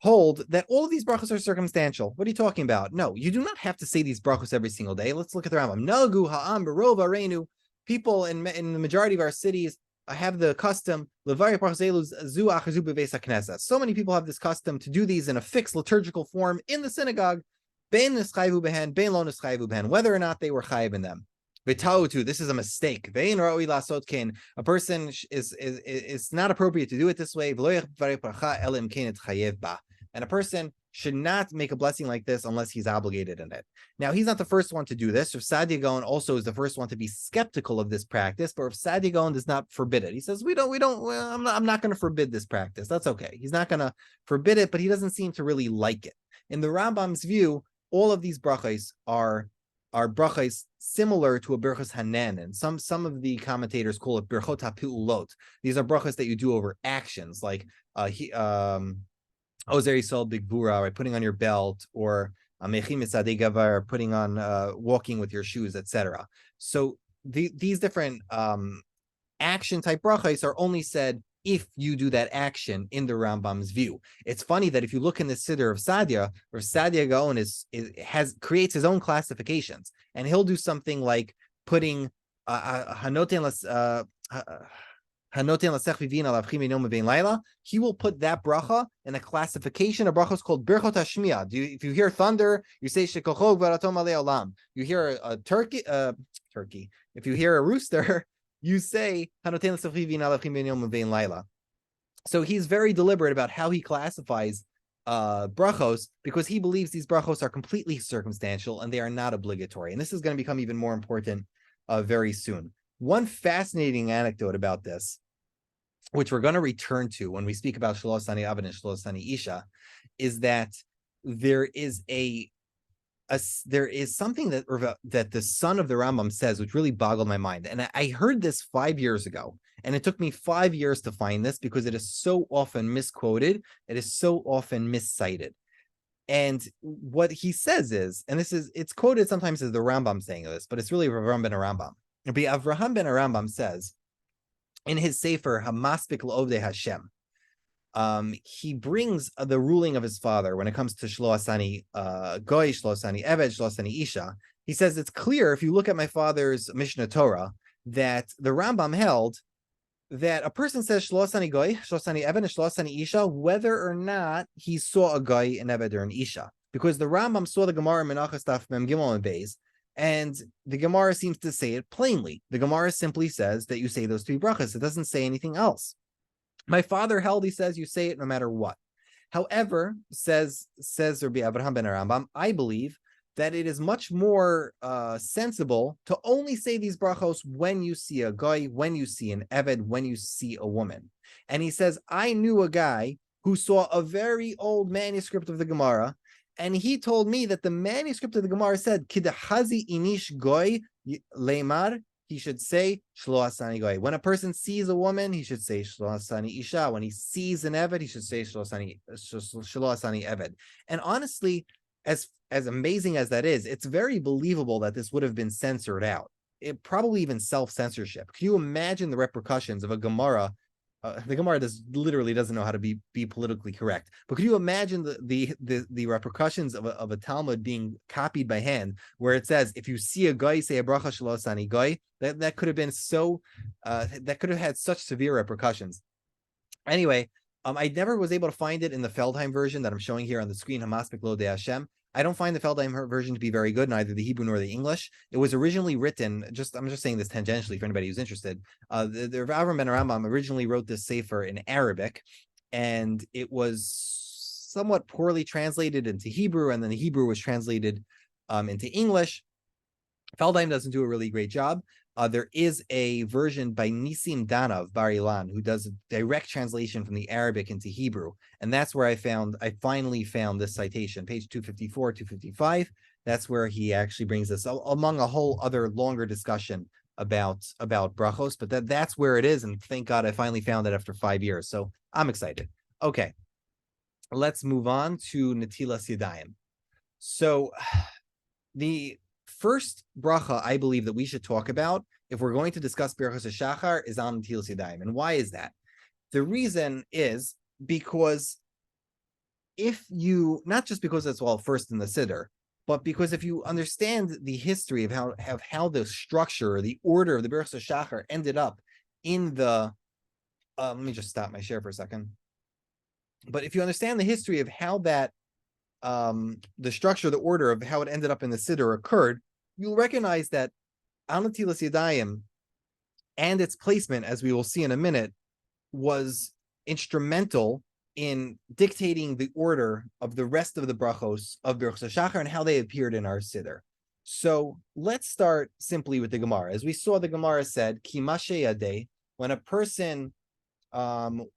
hold that all of these brachos are circumstantial. What are you talking about? No, you do not have to say these brachos every single day. Let's look at the Rambam. Nagu ha'am b'rov areinu. People in the majority of our cities have the custom. So many people have this custom to do these in a fixed liturgical form in the synagogue, whether or not they were chayiv in them. V'tautu, this is a mistake. Ve'in ra'oi lasot kein. A person is not appropriate to do it this way. And a person should not make a blessing like this unless he's obligated in it. Now, he's not the first one to do this. Rav Sadia Gaon also is the first one to be skeptical of this practice, but Rav Sadia Gaon does not forbid it. He says, I'm not going to forbid this practice. That's okay. He's not going to forbid it, but he doesn't seem to really like it. In the Rambam's view, all of these brachos are brachos similar to a Birchot Hanan, and some of the commentators call it Birchot HaPi'ulot. These are brachos that you do over actions, like Ozer Yisrael Bigvura, right, putting on your belt, or Mechim Mitzadei Gavar, putting on walking with your shoes, etc. So these different action type brachos are only said if you do that action in the Rambam's view. It's funny that if you look in the Siddur of Sadia, or Sadia Gaon creates his own classifications, and he'll do something like putting he will put that bracha in a classification of brachos called Birchot HaShmiya. If you hear thunder, you say Shekochog Varatom Alei Olam. You hear a turkey. If you hear a rooster, you say So he's very deliberate about how he classifies brachos, because he believes these brachos are completely circumstantial and they are not obligatory. And this is going to become even more important very soon. One fascinating anecdote about this, which we're going to return to when we speak about Shloas Ani Avin and Shloas Ani Isha, is that there is something that the son of the Rambam says, which really boggled my mind. And I heard this 5 years ago, and it took me 5 years to find this because it is so often misquoted. It is so often miscited. And what he says is, and it's quoted sometimes as the Rambam saying this, but it's really Avraham ben Rambam. Avraham ben Rambam says in his Sefer Hamaspik L'Ovdei Hashem, he brings the ruling of his father when it comes to Shloas Ani Goy, Shloas Ani Eved, Shloas Ani Isha. He says it's clear if you look at my father's Mishnah Torah that the Rambam held that a person says Shloas Ani Goy, Shloas Ani Eved, and Shloas Ani Isha, whether or not he saw a Goy, an Eved, or an Isha, because the Rambam saw the Gemara Menachos Daf Mem Gimel and Beis, and the Gemara seems to say it plainly. The Gemara simply says that you say those three brachas. It doesn't say anything else. My father held, he says, you say it no matter what. However, says Rabbi Avraham ben Rambam, I believe that it is much more sensible to only say these brachos when you see a guy, when you see an eved, when you see a woman. And he says, I knew a guy who saw a very old manuscript of the Gemara, and he told me that the manuscript of the Gemara said, Kidahazi inish goy leimar, he should say Shloas Ani Goy. When a person sees a woman, he should say Shloas Ani Isha. When he sees an Eved, he should say Shloas Ani Eved. And honestly, as amazing as that is, it's very believable that this would have been censored out. It probably even self-censorship. Can you imagine the repercussions of a Gemara? The Gemara literally doesn't know how to be politically correct. But could you imagine the repercussions of a Talmud being copied by hand, where it says, if you see a guy say a bracha shlos ani guy, that could have been that could have had such severe repercussions. Anyway, I never was able to find it in the Feldheim version that I'm showing here on the screen, Hamaspik L'Odei Hashem. I don't find the Feldheim version to be very good, neither the Hebrew nor the English. It was originally written, I'm just saying this tangentially for anybody who's interested. The Avraham ben Rambam originally wrote this Sefer in Arabic, and it was somewhat poorly translated into Hebrew, and then the Hebrew was translated into English. Feldheim doesn't do a really great job. There is a version by Nisim Danav Bar Ilan, who does a direct translation from the Arabic into Hebrew. And that's where I finally found this citation, page 254, 255. That's where he actually brings this, among a whole other longer discussion about brachos. But that's where it is. And thank God I finally found it after 5 years. So I'm excited. Okay, let's move on to Netilat Yadayim. So the first bracha I believe that we should talk about if we're going to discuss Birchot HaShachar is on Netilat Yadayim. And why is that? The reason is because not just because it's first in the Siddur, but because if you understand the history of how the structure or the order of the Birchot HaShachar ended up in the, let me just stop my share for a second. But if you understand the history of how that, the structure, the order of how it ended up in the Siddur occurred, you'll recognize that Netilat Yadayim and its placement, as we will see in a minute, was instrumental in dictating the order of the rest of the brachos of Birchot HaShachar and how they appeared in our Siddur. So let's start simply with the Gemara. As we saw, the Gemara said, Ki mashe yadei, when a person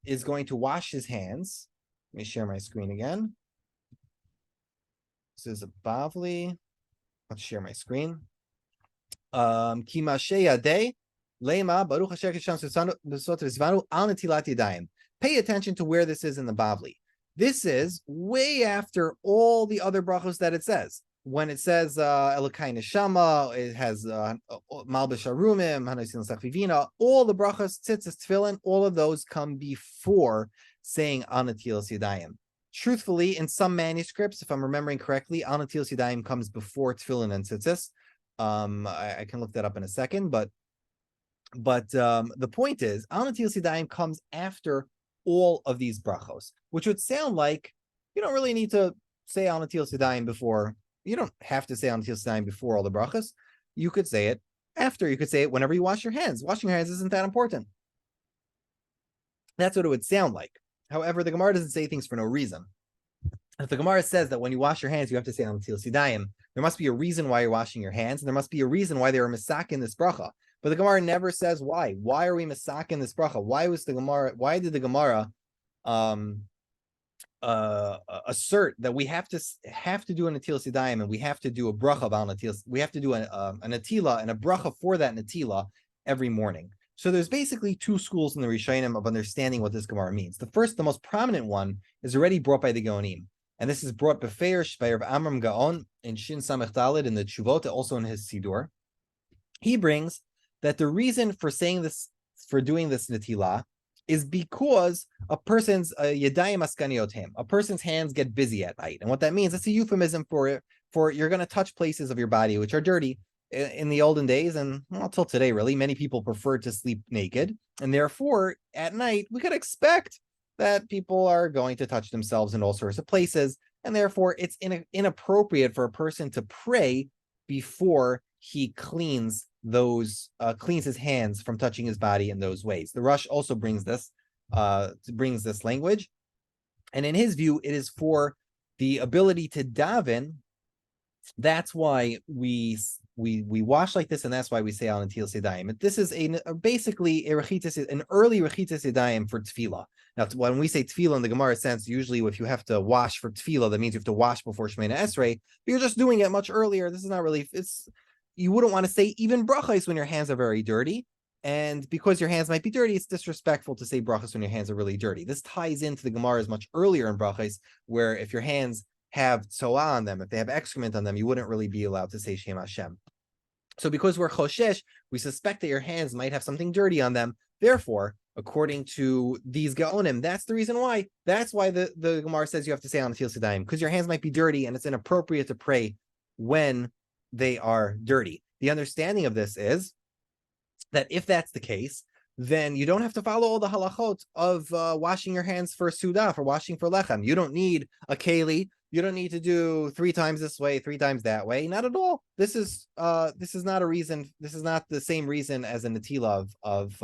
is going to wash his hands. Let me share my screen again. This is a Bavli. Let's share my screen. Ki mashe yadei, lema baruch asher kisham b'sot v'zvanu al netilat yadayim. Pay attention to where this is in the Bavli. This is way after all the other brachos that it says. When it says Elokai Neshama, it has Malbish Arumim, Hanosin Sachvivina, all the brachos, tzitzis, tefillin, all of those come before saying Al Netilas Yadayim. Truthfully, in some manuscripts, if I'm remembering correctly, Al Netilas Yadayim comes before tefillin and tzitzis. I can look that up in a second, but the point is, Al Netilas Yadayim comes after all of these brachos, which would sound like you don't really need to say Al Netilas Yadayim before. You don't have to say Al Netilas Yadayim before all the brachos. You could say it after. You could say it whenever you wash your hands. Washing your hands isn't that important. That's what it would sound like. However, the Gemara doesn't say things for no reason. If the Gemara says that when you wash your hands, you have to say Al Netilas Yadayim, there must be a reason why you're washing your hands, and there must be a reason why they were misak in this bracha. But the Gemara never says why. Why are we misak in this bracha? Why did the Gemara assert that we have to do a Netilas Yadayim and we have to do a bracha of Al Netilas? We have to do a Netila and a bracha for that Netila every morning. So there's basically two schools in the Rishonim of understanding what this Gemara means. The first, the most prominent one, is already brought by the Gaonim. And this is brought Beferish by Rav Amram Gaon in Shin Samech Daled in the Tshuvot, also in his Siddur. He brings that the reason for saying this, for doing this Netila, is because a person's Yadayim Askaniotem, a person's hands get busy at night. And what that means, it's a euphemism for you're going to touch places of your body which are dirty. In the olden days, and well, till today, really, many people prefer to sleep naked. And therefore, at night, we could expect that people are going to touch themselves in all sorts of places. And therefore, it's inappropriate for a person to pray before he cleans his hands from touching his body in those ways. The Rush also brings this language. And in his view, it is for the ability to daven. That's why we wash like this, and that's why we say Al Netilas Yadayim. This is basically an early Rechitas Yadayim for Tefillah. Now, when we say Tefillah in the Gemara sense, usually if you have to wash for Tefillah, that means you have to wash before Shemona Esrei. But you're just doing it much earlier. This is not really. You wouldn't want to say even brachos when your hands are very dirty, and because your hands might be dirty, it's disrespectful to say brachos when your hands are really dirty. This ties into the Gemara's much earlier in brachos, where if your hands have tzoah on them, if they have excrement on them, you wouldn't really be allowed to say Shem Hashem. So because we're choshesh, we suspect that your hands might have something dirty on them. Therefore, according to these Gaonim, that's the reason why. That's why the Gemara says you have to say on the Netilas Yadayim, because your hands might be dirty and it's inappropriate to pray when they are dirty. The understanding of this is that if that's the case, then you don't have to follow all the halachot of washing your hands for Sudah, for washing for Lechem. You don't need a keli. You don't need to do 3 times this way, 3 times that way. Not at all. This is not a reason. This is not the same reason as a netila of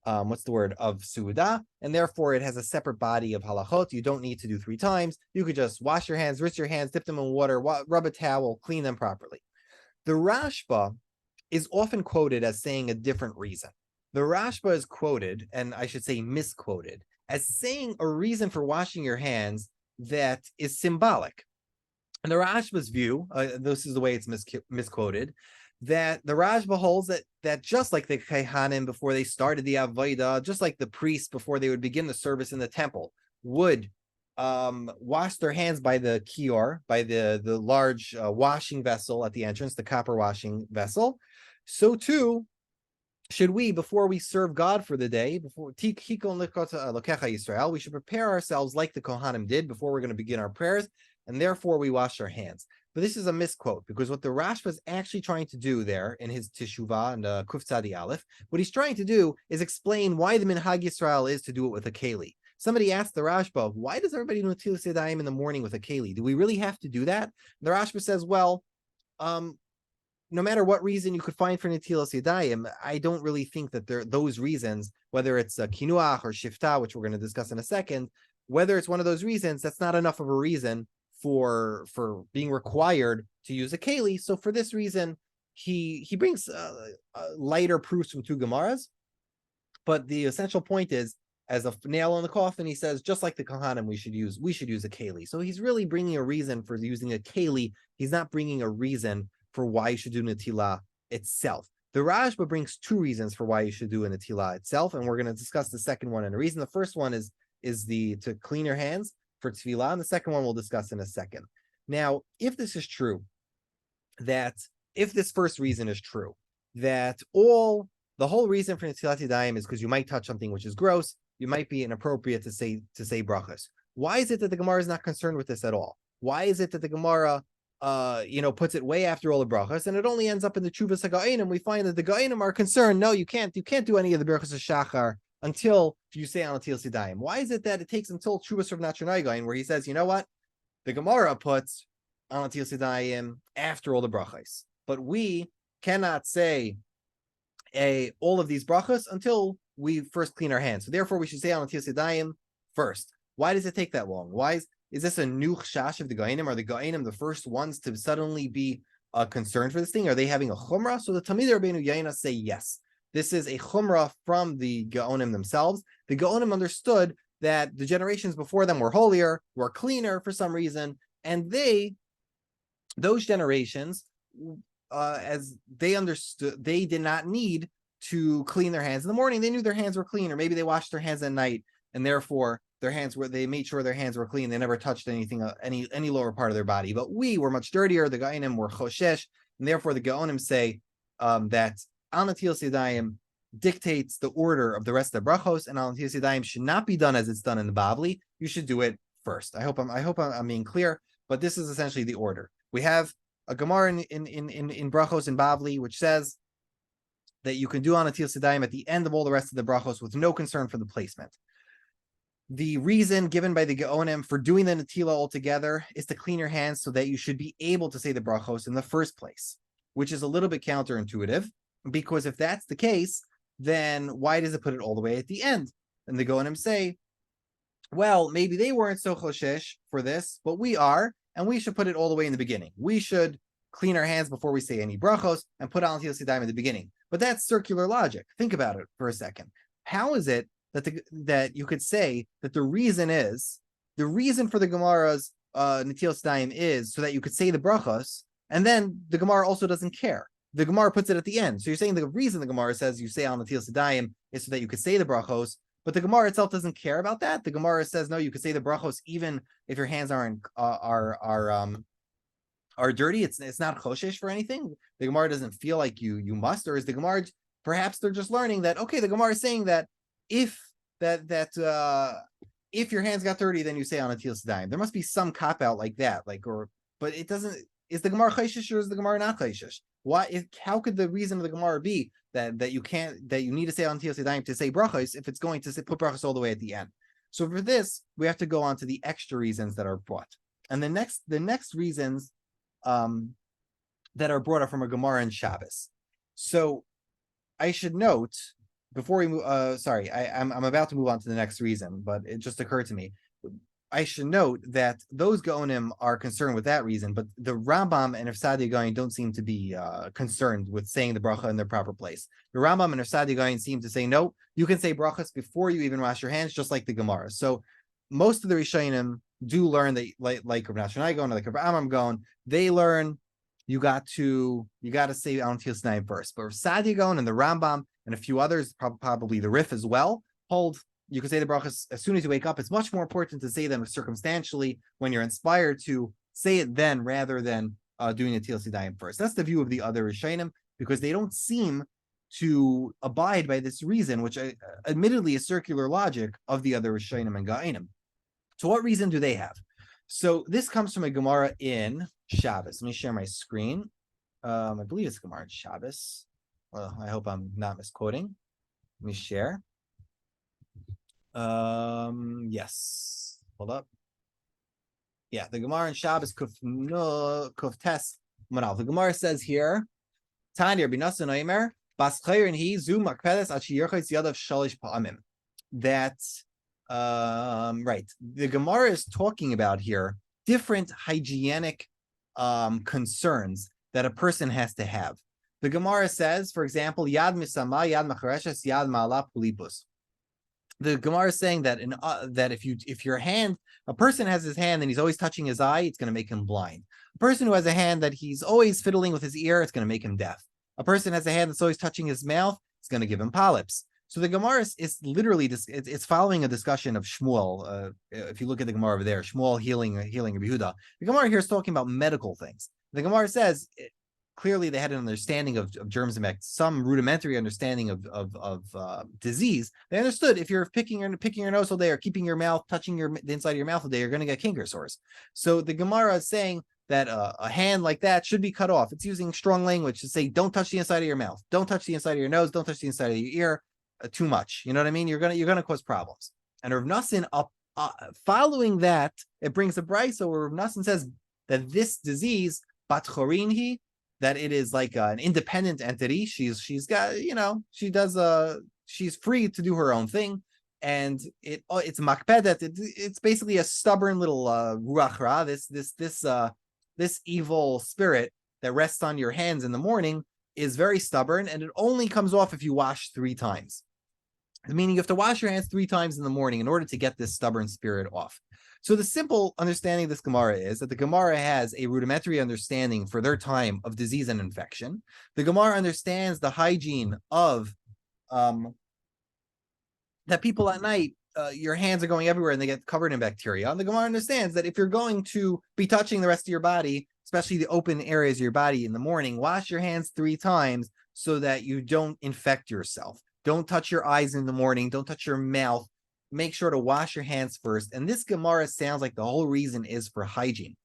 Sudah, and therefore it has a separate body of halachot. You don't need to do 3 times. You could just wash your hands, rinse your hands, dip them in water, rub a towel, clean them properly. The Rashba is often quoted as saying a different reason. The Rashba is quoted, and I should say misquoted, as saying a reason for washing your hands that is symbolic. And the Rashba's view, this is the way it's misquoted, that the Rashba holds that just like the Kehanim before they started the Avodah, just like the priests before they would begin the service in the temple would wash their hands by the kior, by the large washing vessel at the entrance, the copper washing vessel, so too should we, before we serve God for the day, we should prepare ourselves like the Kohanim did before we're going to begin our prayers, and therefore we wash our hands. But this is a misquote, because what the Rashba is actually trying to do there in his Teshuvah and Kuf Tzadi Aleph, what he's trying to do is explain why the Minhag Yisrael is to do it with a keli. Somebody asked the Rashba, why does everybody do Netilas Yadayim in the morning with a keli? Do we really have to do that? The Rashba says, well, no matter what reason you could find for Netilas Yadayim, I don't really think that those reasons, whether it's kinuach or shifta, which we're going to discuss in a second, whether it's one of those reasons, that's not enough of a reason for being required to use a keli. So for this reason, he brings lighter proofs from two Gemaras, but the essential point is, as a nail in the coffin, he says, just like the Kohanim, we should use a keli. So he's really bringing a reason for using a keli. He's not bringing a reason for why you should do Netilah itself. The Rashba brings two reasons for why you should do a Netilah itself, and we're going to discuss the second one. And the reason, the first one is to clean your hands for Tefillah, and the second one we'll discuss in a second. Now, if this is true, if this first reason is true, that the whole reason for Netilat Yadayim is because you might touch something which is gross, you might be inappropriate to say brachas. Why is it that the Gemara is not concerned with this at all? Why is it that the Gemara puts it way after all the brachas, and it only ends up in the Chuvas HaGa'inim? We find that the Ga'inim are concerned, no, you can't do any of the Birchot HaShachar until you say on Netilas Yadayim. Why is it that it takes until Chuvas Rav Nachman Gain, where he says, you know what, the Gemara puts on Netilas Yadayim after all the brachas, but we cannot say all of these brachas until we first clean our hands. So therefore, we should say on Netilas Yadayim first. Why does it take that long? Why is this a new chash of the Ga'inim? Are the Ga'inim the first ones to suddenly be concerned for this thing? Are they having a chumrah? So the Talmidei Rabbeinu Yaina say yes. This is a chumrah from the Gaonim themselves. The Gaonim understood that the generations before them were holier, were cleaner for some reason, and those generations, as they understood, they did not need to clean their hands in the morning. They knew their hands were clean, or maybe they washed their hands at night, and therefore they made sure their hands were clean. They never touched anything, any lower part of their body. But we were much dirtier. The Gaonim were choshesh, and therefore the Gaonim say that Al Netilas Yadayim dictates the order of the rest of the brachos, and Al Netilas Yadayim should not be done as it's done in the Bavli. You should do it first. I hope I'm being clear, but this is essentially the order. We have a Gemara in brachos in Bavli which says that you can do Al Netilas Yadayim at the end of all the rest of the brachos with no concern for the placement. The reason given by the Gaonim for doing the Netila altogether is to clean your hands so that you should be able to say the brachos in the first place, which is a little bit counterintuitive, because if that's the case, then why does it put it all the way at the end? And the Gaonim say, well, maybe they weren't so choshesh for this, but we are, and we should put it all the way in the beginning. We should clean our hands before we say any brachos and put Al Netilas Yadayim in the beginning. But that's circular logic. Think about it for a second. How is it that you could say that the reason for the Gemara's Netilas Yadayim is so that you could say the brachos, and then the Gemara also doesn't care? The Gemara puts it at the end. So you're saying the reason the Gemara says you say Al Netilas Yadayim is so that you could say the brachos, but the Gemara itself doesn't care about that. The Gemara says no, you could say the brachos even if your hands are dirty. It's not choshesh for anything. The Gemara doesn't feel like you must, or is the Gemara, perhaps they're just learning that, okay, the Gemara is saying that if your hands got dirty, then you say on Netilas Yadayim. There must be some cop out like that, but it doesn't. Is the Gemara chayshish or is the Gemara not chayshish? How could the reason of the Gemara be that you need to say on Netilas Yadayim to say brachos if it's going to put brachos all the way at the end? So for this, we have to go on to the extra reasons that are brought, and the next reasons that are brought up from a Gemara in Shabbos. So I should note before we move. I'm about to move on to the next reason, but it just occurred to me. I should note that those Gaonim are concerned with that reason, but the Rambam and Saadia Gaon don't seem to be concerned with saying the bracha in their proper place. The Rambam and Saadia Gaon seem to say, no, you can say brachas before you even wash your hands, just like the Gemara. So most of the Rishonim do learn that, like Rav Nachman Gaon, like Rav Amram Gaon, they learn you got to say Al Netilas Yadayim first. But Saadia Gaon and the Rambam and a few others, probably the Rif as well, hold you can say the brachas as soon as you wake up. It's much more important to say them circumstantially when you're inspired to say it then, rather than doing Netilas Yadayim first. That's the view of the other Rishonim, because they don't seem to abide by this reason, which admittedly is circular logic of the other Rishonim and Ga'inim. So what reason do they have? So this comes from a Gemara in Shabbos. Let me share my screen. I believe it's Gemara in Shabbos. Well, I hope I'm not misquoting. Let me share. Yes. Hold up. Yeah, the Gemara in Shabbos Kuf Tes Manal. The Gemara says here, Tanya Binasan Oimer, Bas Chayrin He Zu Makpedes at Shiyurchos Yadav Shalish Pa'amim. That right. The Gemara is talking about here different hygienic concerns that a person has to have. The Gemara says, for example, Yad Misama, Yad Machareshes, Yad Ma'ala Pulipus. The Gemara is saying that that if your hand, a person has his hand and he's always touching his eye, it's going to make him blind. A person who has a hand that he's always fiddling with his ear, it's going to make him deaf. A person has a hand that's always touching his mouth, it's going to give him polyps. So the Gemara is literally it's following a discussion of Shmuel. If you look at the Gemara over there, Shmuel healing Rabbi Yehuda. The Gemara here is talking about medical things. The Gemara says clearly they had an understanding of germs and bacteria, some rudimentary understanding of disease. They understood if you're picking your nose all day or keeping your mouth touching the inside of your mouth all day, you're going to get canker sores. So the Gemara is saying that a hand like that should be cut off. It's using strong language to say, don't touch the inside of your mouth, don't touch the inside of your nose, don't touch the inside of your ear. Too much, you know what I mean? You're gonna cause problems. And Rav Nassan, following that, it brings a brisa where Rav Nassan says that this disease, bat chorinhi, that it is like an independent entity. She's got, she's free to do her own thing, and it's makpedet. It's basically a stubborn little ruach ra. This evil spirit that rests on your hands in the morning is very stubborn, and it only comes off if you wash 3 times. Meaning you have to wash your hands 3 times in the morning in order to get this stubborn spirit off. So the simple understanding of this Gemara is that the Gemara has a rudimentary understanding for their time of disease and infection. The Gemara understands the hygiene of that people at night, your hands are going everywhere and they get covered in bacteria. And the Gemara understands that if you're going to be touching the rest of your body, especially the open areas of your body in the morning, wash your hands 3 times so that you don't infect yourself. Don't touch your eyes in the morning. Don't touch your mouth. Make sure to wash your hands first. And this Gemara sounds like the whole reason is for hygiene.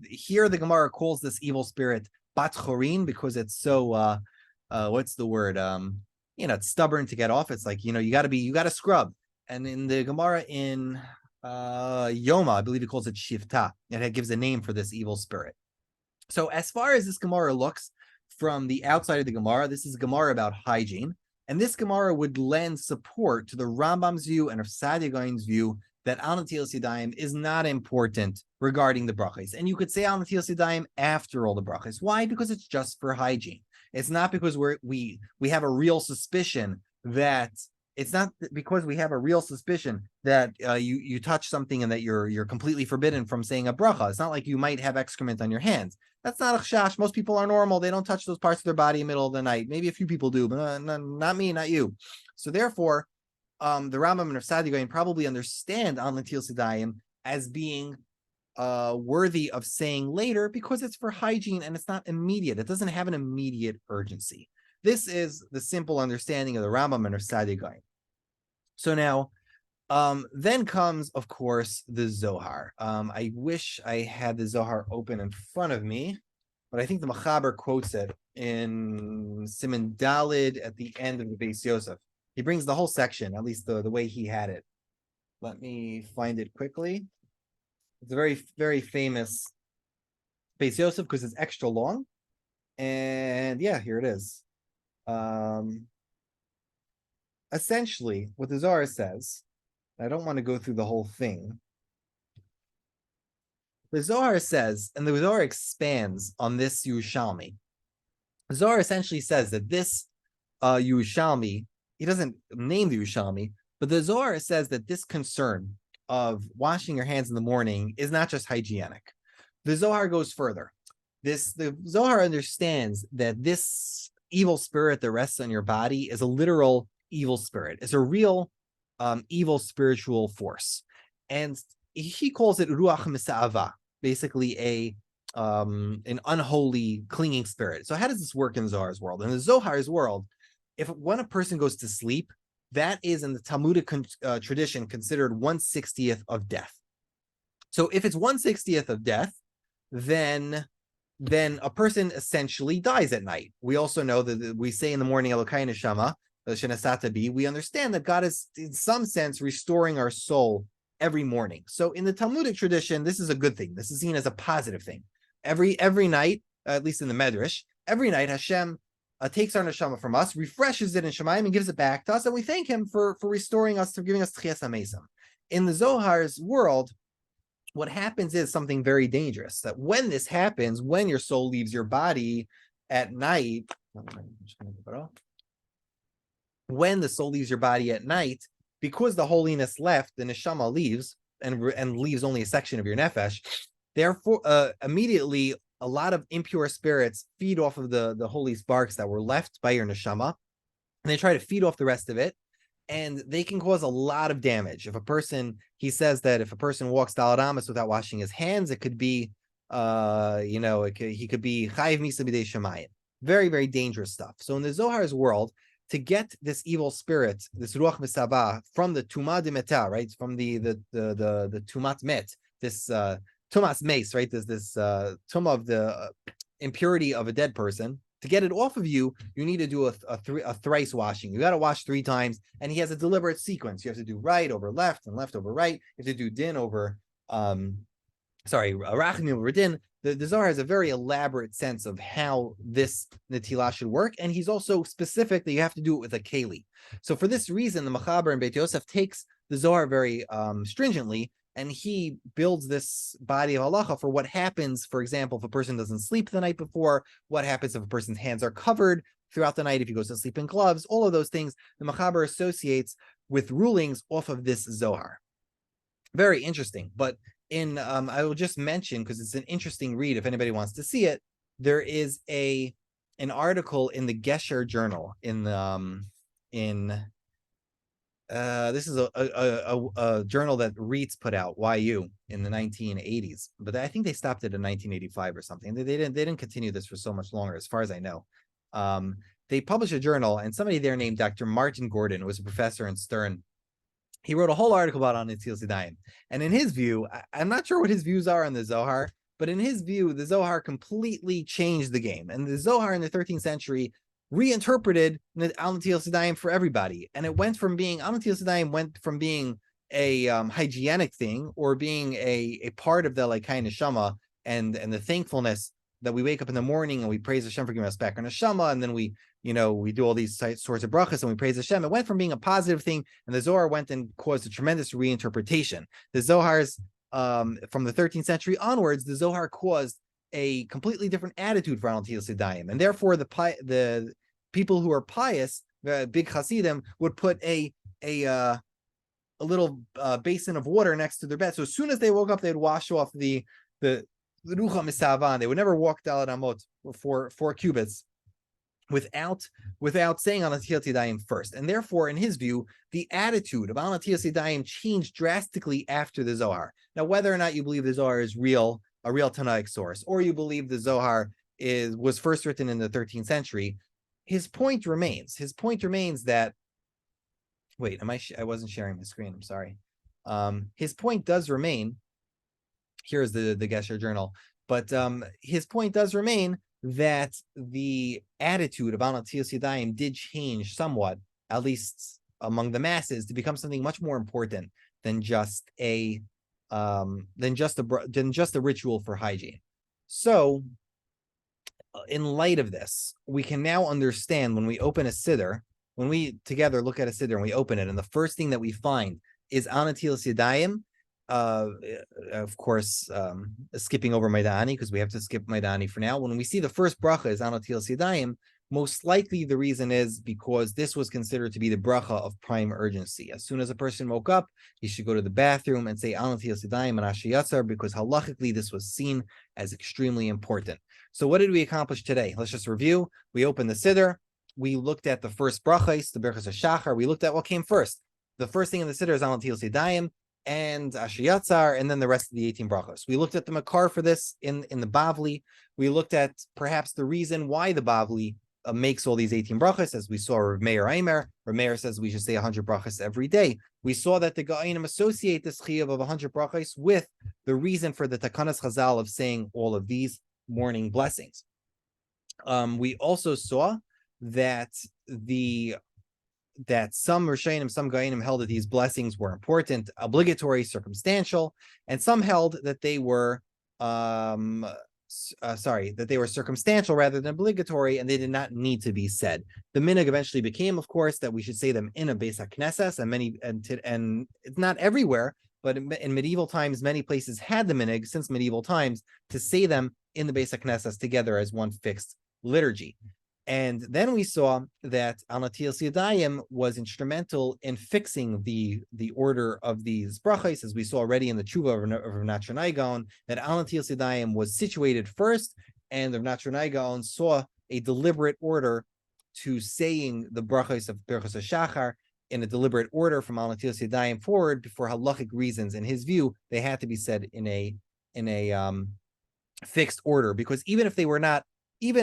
Here the Gemara calls this evil spirit bat chorin because it's so what's the word? It's stubborn to get off. It's like, you got to scrub. And in the Gemara in Yoma, I believe he calls it shivta. It gives a name for this evil spirit. So as far as this Gemara looks from the outside of the Gemara, this is a Gemara about hygiene. And this Gemara would lend support to the Rambam's view and of Netilat Yadayim's view that Al Netilat Yadayim is not important regarding the brachos. And you could say Al Netilat Yadayim after all the brachos. Why? Because it's just for hygiene. It's not because we have a real suspicion that it's not because we have a real suspicion that you touch something and that you're completely forbidden from saying a bracha. It's not like you might have excrement on your hands. That's not a chash. Most people are normal. They don't touch those parts of their body in the middle of the night. Maybe a few people do, but not me, not you. So therefore, the Rambam and Netilat Yadayim probably understand Al Netilat Yadayim as being worthy of saying later because it's for hygiene and it's not immediate. It doesn't have an immediate urgency. This is the simple understanding of the Rambam and Netilat Yadayim. So now, then comes, of course, the Zohar. I wish I had the Zohar open in front of me, but I think the Machaber quotes it in Siman Dalid at the end of the Beis Yosef. He brings the whole section, at least the way he had it. Let me find it quickly. It's a very, very famous Beis Yosef because it's extra long. And yeah, here it is. Essentially, what the Zohar says, I don't want to go through the whole thing. The Zohar says, and the Zohar expands on this Yerushalmi. The Zohar essentially says that this Yerushalmi, he doesn't name the Yerushalmi, but the Zohar says that this concern of washing your hands in the morning is not just hygienic. The Zohar goes further. The Zohar understands that this evil spirit that rests on your body is a literal evil spirit. It's a real evil spiritual force. And he calls it ruach misa'ava, basically an unholy clinging spirit. So how does this work in the Zohar's world? In the Zohar's world, when a person goes to sleep, that is in the Talmudic tradition considered 1/60th of death. So if it's 1/60th of death, then a person essentially dies at night. We also know that we say in the morning, Elokai Neshama, we understand that God is in some sense restoring our soul every morning. So in the Talmudic tradition, this is a good thing. This is seen as a positive thing. Every night, at least in the Medrash, every night Hashem takes our neshama from us, refreshes it in Shemayim, and gives it back to us, and we thank Him for restoring us, for giving us Tchias HaMesim. In the Zohar's world, what happens is something very dangerous. That when this happens, when your soul leaves your body at night, when the soul leaves your body at night, because the holiness left, the neshama leaves and leaves only a section of your nefesh. Therefore, immediately a lot of impure spirits feed off of the holy sparks that were left by your neshama, and they try to feed off the rest of it, and they can cause a lot of damage. If a person, he says that if a person walks Daled Amos without washing his hands, it could be, he could be chayiv misa b'dei shemayim. Very, very dangerous stuff. So in the Zohar's world, to get this evil spirit, this ruach misabah, from the tumah de meta, right, from the tumat met, this tumas mace, right, this tumah of the impurity of a dead person. To get it off of you, you need to do a thrice washing. You got to wash 3 times, and he has a deliberate sequence. You have to do right over left and left over right. You have to do din over, rachmim over din. The Zohar has a very elaborate sense of how this netilah should work, and he's also specific that you have to do it with a keli. So for this reason, the Machaber and Beit Yosef takes the Zohar very stringently, and he builds this body of halacha for what happens, for example, if a person doesn't sleep the night before, what happens if a person's hands are covered throughout the night, if he goes to sleep in gloves, all of those things, the Machaber associates with rulings off of this Zohar. Very interesting. But I will just mention, because it's an interesting read if anybody wants to see it, there is an article in the Gesher Journal this is a journal that REITs put out, YU, in the 1980s, but I think they stopped it in 1985 or something. They didn't continue this for so much longer, as far as I know. They published a journal, and somebody there named Dr. Martin Gordon, who was a professor in Stern, he wrote a whole article about Netilat Yadayim. And in his view, I'm not sure what his views are on the Zohar, but in his view, the Zohar completely changed the game. And the Zohar in the 13th century reinterpreted Netilat Yadayim for everybody. And it went from being, Netilat Yadayim went from being a hygienic thing, or being a part of the Laikai Neshama and the thankfulness that we wake up in the morning and we praise Hashem for giving us back our neshama, and then we do all these sorts of brachas and we praise Hashem. It went from being a positive thing, and the Zohar went and caused a tremendous reinterpretation. The Zohar's, from the 13th century onwards, the Zohar caused a completely different attitude for Netilat Yadayim, and therefore the people who are pious, big Hasidim, would put a little basin of water next to their bed. So as soon as they woke up, they'd wash off the rucha misavan. They would never walk Daled Amot for 4 cubits without saying Netilat Yadayim first. And therefore, in his view, the attitude of Netilat Yadayim changed drastically after the Zohar. Now, whether or not you believe the Zohar is a real Tanaic source, or you believe the Zohar was first written in the 13th century, his point remains. His point remains that, wait, I wasn't sharing my screen, I'm sorry. His point does remain. Here's the Gesher Journal, but his point does remain that the attitude of Netilat Yadayim did change somewhat, at least among the masses, to become something much more important than just a ritual for hygiene. So, in light of this, we can now understand when we open a Siddur, when we together look at a Siddur and we open it, and the first thing that we find is Netilat Yadayim. Of course, skipping over Maidani, because we have to skip Maidani for now. When we see the first bracha is Netilat Yadayim, most likely the reason is because this was considered to be the bracha of prime urgency. As soon as a person woke up, he should go to the bathroom and say Netilat Yadayim and Ashiyatzar, because halachically this was seen as extremely important. So what did we accomplish today? Let's just review. We opened the Siddur. We looked at the first brachas, the Birchot HaShachar. We looked at what came first. The first thing in the Siddur is Netilat Yadayim and Ashiyatzar, and then the rest of the 18 brachos. We looked at the Makar for this in the Bavli. We looked at perhaps the reason why the Bavli makes all these 18 brachos, as we saw Rav Meir Aimer. Rav Meir says we should say 100 brachos every day. We saw that the Ga'anim associate this chiyuv of 100 brachos with the reason for the Takanas Chazal of saying all of these morning blessings. We also saw that some Rishonim, some Ga'anim held that these blessings were important, obligatory, circumstantial, and some held that they were that they were circumstantial rather than obligatory, and they did not need to be said. The minhag eventually became, of course, that we should say them in a Beis HaKnesses, and it's not everywhere, but in medieval times, many places had the minhag since medieval times to say them in the Beis HaKnesses together as one fixed liturgy. And then we saw that Netilat Yadayim was instrumental in fixing the order of these brachos, as we saw already in the tshuva of Rav Nachman Gaon, that Netilat Yadayim was situated first, and Rav Nachman Gaon saw a deliberate order to saying the brachos of Birchot HaShachar in a deliberate order from Netilat Yadayim forward for halachic reasons. In his view, they had to be said in a fixed order, because even if they were not, and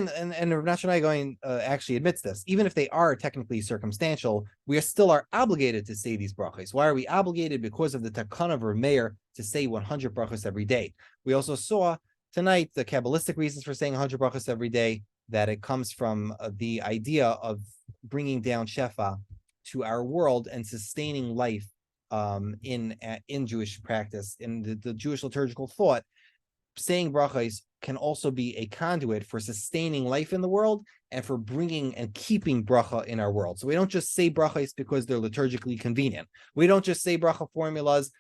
Rav Nachman Gaon actually admits this, even if they are technically circumstantial, we still are obligated to say these brachos. Why are we obligated? Because of the takana of Rav Meir to say 100 brachos every day. We also saw tonight the Kabbalistic reasons for saying 100 brachos every day, that it comes from the idea of bringing down shefa to our world and sustaining life in Jewish practice, in the Jewish liturgical thought. Saying brachos can also be a conduit for sustaining life in the world and for bringing and keeping bracha in our world. So we don't just say brachos because they're liturgically convenient. We don't just say bracha formulas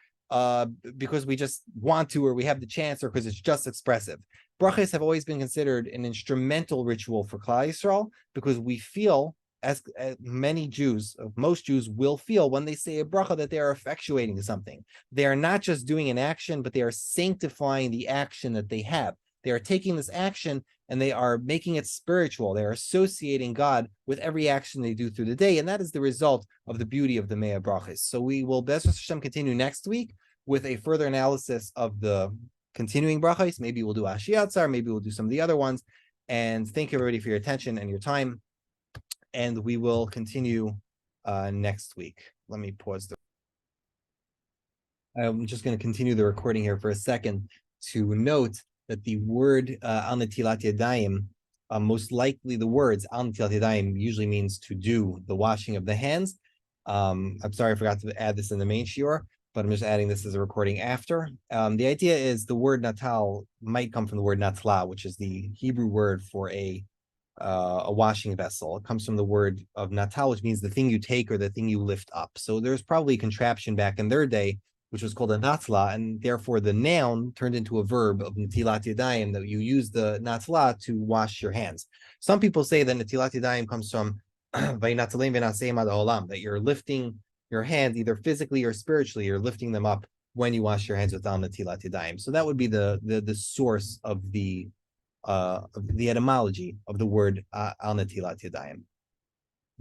because we just want to, or we have the chance, or because it's just expressive. Brachos have always been considered an instrumental ritual for Klal Yisrael, because we feel, as many Jews, most Jews will feel when they say a bracha, that they are effectuating something. They are not just doing an action, but they are sanctifying the action that they have. They are taking this action and they are making it spiritual. They are associating God with every action they do through the day, and that is the result of the beauty of the Mea Brachos. So we will, Be'ez Hashem, continue next week with a further analysis of the continuing brachos. Maybe we'll do Ashiyatzar, maybe we'll do some of the other ones. And thank you, everybody, for your attention and your time. And we will continue next week. Let me pause. I'm just going to continue the recording here for a second to note that the word Netilat Yadayim, most likely the words Netilat Yadayim usually means to do the washing of the hands. I'm sorry I forgot to add this in the main shiur, but I'm just adding this as a recording after. The idea is the word natal might come from the word natla, which is the Hebrew word for a washing vessel. It comes from the word of natal, which means the thing you take or the thing you lift up. So there's probably a contraption back in their day, which was called a natla, and therefore the noun turned into a verb of Netilat Yadayim, that you use the natla to wash your hands. Some people say that Netilat Yadayim comes from that you're lifting your hands either physically or spiritually. You're lifting them up when you wash your hands with Netilat Yadayim. So that would be the source of the etymology of the word Netilat Yadayim.